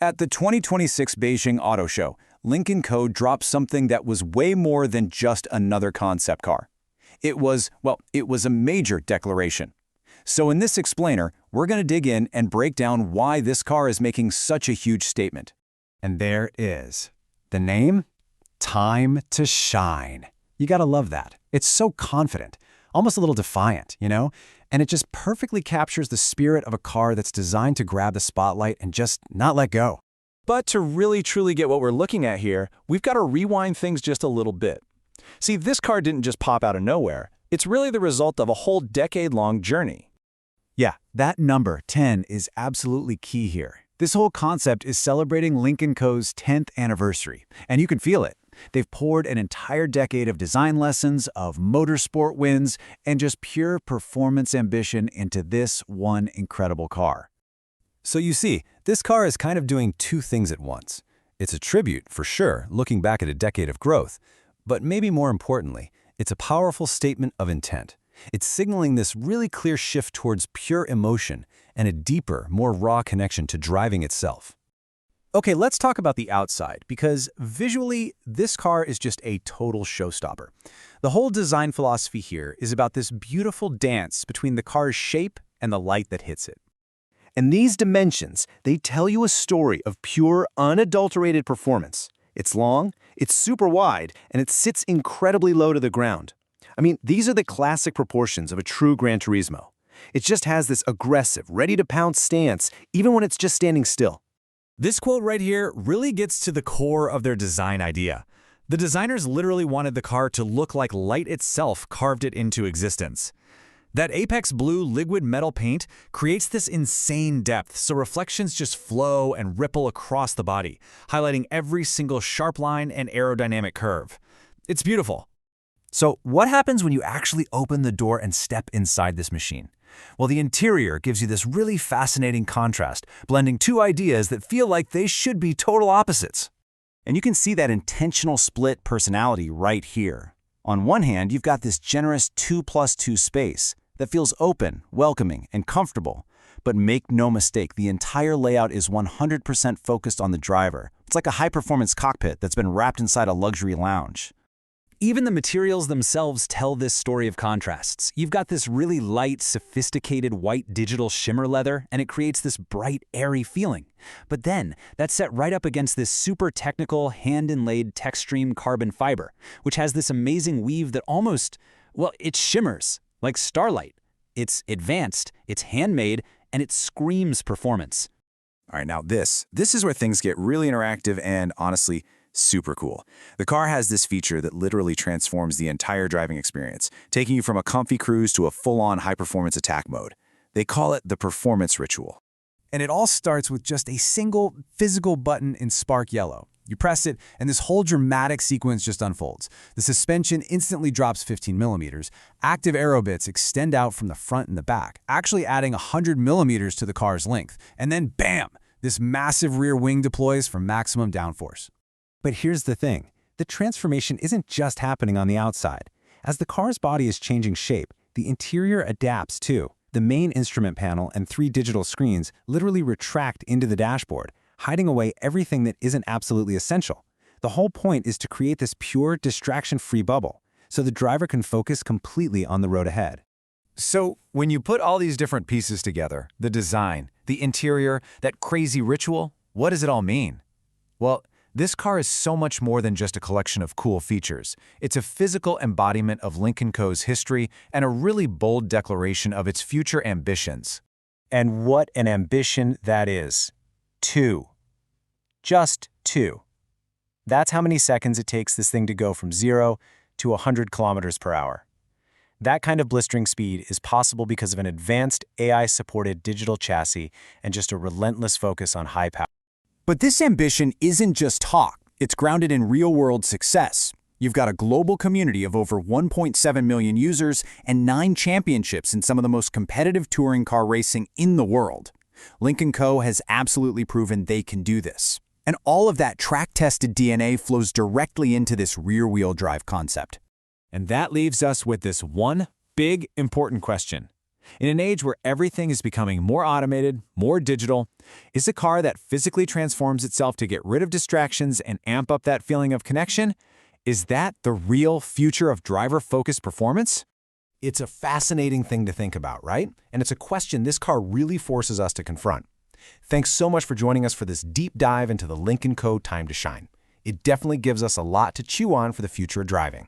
At the 2026 Beijing Auto Show, Lynk Co dropped something that was way more than just another concept car. It was a major declaration. So in this explainer, we're going to dig in and break down why this car is making such a huge statement. And there it is. The name? Time to Shine. You gotta love that. It's so confident, almost a little defiant, you know? And it just perfectly captures the spirit of a car that's designed to grab the spotlight and just not let go. But to really truly get what we're looking at here, we've got to rewind things just a little bit. See, this car didn't just pop out of nowhere. It's really the result of a whole decade-long journey. Yeah, that number, 10, is absolutely key here. This whole concept is celebrating Lynk Co's 10th anniversary, and you can feel it. They've poured an entire decade of design lessons, of motorsport wins, and just pure performance ambition into this one incredible car. So you see, this car is kind of doing two things at once. It's a tribute, for sure, looking back at a decade of growth, but maybe more importantly, it's a powerful statement of intent. It's signaling this really clear shift towards pure emotion and a deeper, more raw connection to driving itself. Okay, let's talk about the outside, because visually, this car is just a total showstopper. The whole design philosophy here is about this beautiful dance between the car's shape and the light that hits it. And these dimensions, they tell you a story of pure, unadulterated performance. It's long, it's super wide, and it sits incredibly low to the ground. I mean, these are the classic proportions of a true Gran Turismo. It just has this aggressive, ready-to-pounce stance, even when it's just standing still. This quote right here really gets to the core of their design idea. The designers literally wanted the car to look like light itself carved it into existence. That apex blue liquid metal paint creates this insane depth, so reflections just flow and ripple across the body, highlighting every single sharp line and aerodynamic curve. It's beautiful. So what happens when you actually open the door and step inside this machine? Well, the interior gives you this really fascinating contrast, blending two ideas that feel like they should be total opposites. And you can see that intentional split personality right here. On one hand, you've got this generous 2+2 space that feels open, welcoming, and comfortable. But make no mistake, the entire layout is 100% focused on the driver. It's like a high-performance cockpit that's been wrapped inside a luxury lounge. Even the materials themselves tell this story of contrasts. You've got this really light, sophisticated white digital shimmer leather, and it creates this bright, airy feeling. But then, that's set right up against this super technical, hand-inlaid Textreme carbon fiber, which has this amazing weave that almost, well, it shimmers like starlight. It's advanced, it's handmade, and it screams performance. All right, now this is where things get really interactive and, honestly, super cool. The car has this feature that literally transforms the entire driving experience, taking you from a comfy cruise to a full-on high-performance attack mode. They call it the performance ritual. And it all starts with just a single physical button in spark yellow. You press it, and this whole dramatic sequence just unfolds. The suspension instantly drops 15 millimeters. Active aero bits extend out from the front and the back, actually adding 100 millimeters to the car's length. And then, bam! This massive rear wing deploys for maximum downforce. But here's the thing. The transformation isn't just happening on the outside. As the car's body is changing shape, the interior adapts too. The main instrument panel and 3 digital screens literally retract into the dashboard, hiding away everything that isn't absolutely essential. The whole point is to create this pure, distraction-free bubble, so the driver can focus completely on the road ahead. So when you put all these different pieces together, the design, the interior, that crazy ritual, what does it all mean? Well, this car is so much more than just a collection of cool features. It's a physical embodiment of Lynk Co's history and a really bold declaration of its future ambitions. And what an ambition that is. 2. Just 2. That's how many seconds it takes this thing to go from 0 to 100 kilometers per hour. That kind of blistering speed is possible because of an advanced AI-supported digital chassis and just a relentless focus on high power. But this ambition isn't just talk. It's grounded in real-world success. You've got a global community of over 1.7 million users and 9 championships in some of the most competitive touring car racing in the world. Lynk Co has absolutely proven they can do this. And all of that track-tested DNA flows directly into this rear-wheel drive concept. And that leaves us with this one big, important question. In an age where everything is becoming more automated, more digital, is a car that physically transforms itself to get rid of distractions and amp up that feeling of connection? Is that the real future of driver-focused performance? It's a fascinating thing to think about, right? And it's a question this car really forces us to confront. Thanks so much for joining us for this deep dive into the Lynk Co. Time to Shine. It definitely gives us a lot to chew on for the future of driving.